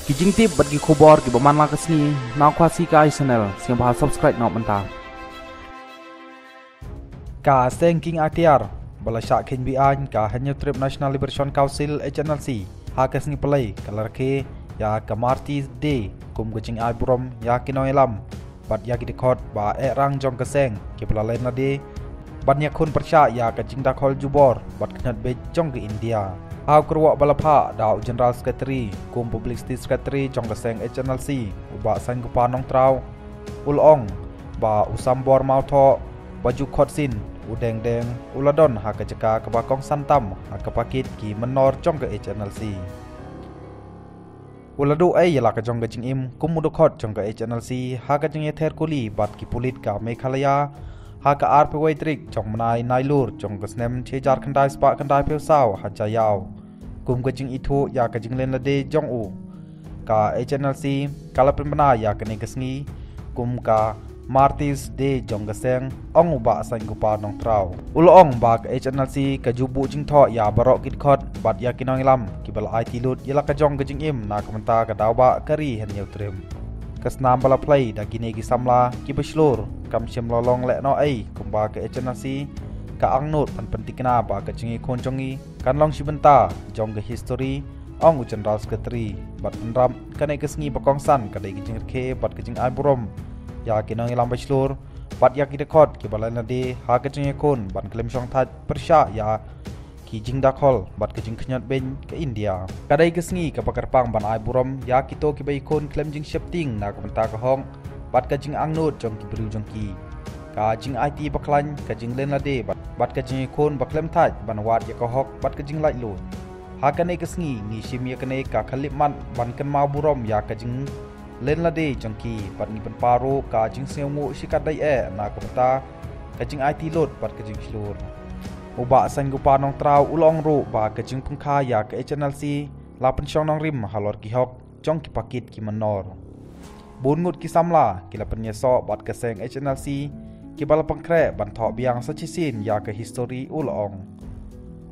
kijing tip bat gi khobor gi baman la kasni na khwasi kai channel sing ba subscribe na manta ka senking ATR bala sha khin bi an ka hanyo trip National Liberation Council HNLC ha kasni play kalar ke ya kamarti day kum gujing ai brom ya kinoi lam bat ya ki khot ba e rang jong ka seng ki bala len na de bat nya khun persha ya ka jing da khol jubor bat khnat be jong ke India Hau kerwak balapha dau General Secretary kum Publicity Secretary jong kaseng HNLC uba sang kupa nong trau ulong ba usambor mau tho baju khotsin udeng deng uladon ha ka jaka ka ba kong santam ha ka pakit ki menor jong ke HNLC uladu ai yala ka jong ke jing im kum mudu khot jong ke HNLC ha ka jing ether kuli bat ki pulit ka Meghalaya ha ka RP Waitrik jong manai nailur jong ke snem che jar khandai spa khandai peu saw ha jayau kum ka jing itu ya ka jing len la de jong u ka HNLC kala penbana ya ka ne kasngi kum ka Martis de jong ka seng ong uba sang kupa nong trau ulong ba ka HNLC ka jubu jing tho ya barok kit khot bat ya kinong lam ki bal IT lut yala ka jong ka jing im na ka menta ka dawa kari hen yutrim kasnam bala play da gine gi samla ki beslur kam sim lolong le no ai kum ba ka HNLC ka angnut pan pentikna ba ka jingi khon jongi kan long sibenta jong ke history ong General Secretary bat ram kanai kesngi bakong san kadai ki jing ke bat ke jing ai burom ya kinang ilam beslur bat ya ki dekot ki balana de ha ka jingi khon ban klem song that persha ya ki jing da khol bat ke jing khnyat ben ke India kadai kesngi ka pakar pang ban ai burom ya ki to ki bai khon klem jing shifting na ka menta ka hong bat ka jing angnut jong ki bru jong ki ka jing IT baklan ka jing len la de bat ka jing khon baklem thaj ban wat ya ka hok bat ka jing lai lu ha ka nei ka sngi ni sim ya ka nei ka khalip man ban kan ma burom ya ka jing len la de jong ki bat ni ban paro ka jing sengu shikat dai e na ka ta ka jing IT lot bat ka jing slur uba san gu pa nong trau ulong ro ba ka jing phungkha ya ka HNLC la pen chong nong rim halor ki hok jong ki pakit ki manor bun ngut ki samla ki la pen yeso bat ka seng HNLC ki bala pangkre ban tho biang sa chisin ya ka history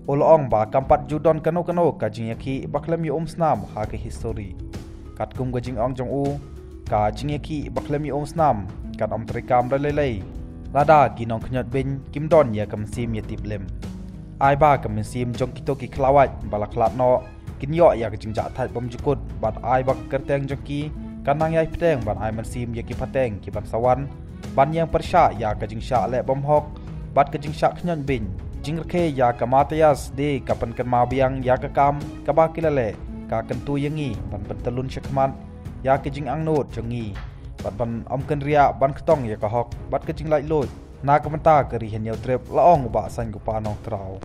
ulong ba kampat judon kano ka jing yaki baklem yu snam ha ka history kat kum ga jing ong jong u ka jing yaki baklem yu snam kan om trikam ra lei lada ki nong khnyat ben kim don ya kam sim ya tiblem ai ba kam sim jong ki to ki khlawat bala khlat no kin yo ya ka jing ja thai bom jukut bat ai ba kerteng jong ki kanang yai pteng ban ai man sim ya ki pateng ki ban sawan ban yang persha ya ka jing sha le bom hok bat ka jing sha khnan bin jing rkhe ya ka Matias de kapan kan ma biang ya ka kam ka ba kilale ka kan tu yangi ban betelun shakman ya ka jing angnot jongi bat ban om kan ria ban ktong ya ka hok bat ka jing lai loi na ka menta ka ri hen yau trep la ong ba san ku pa nong trau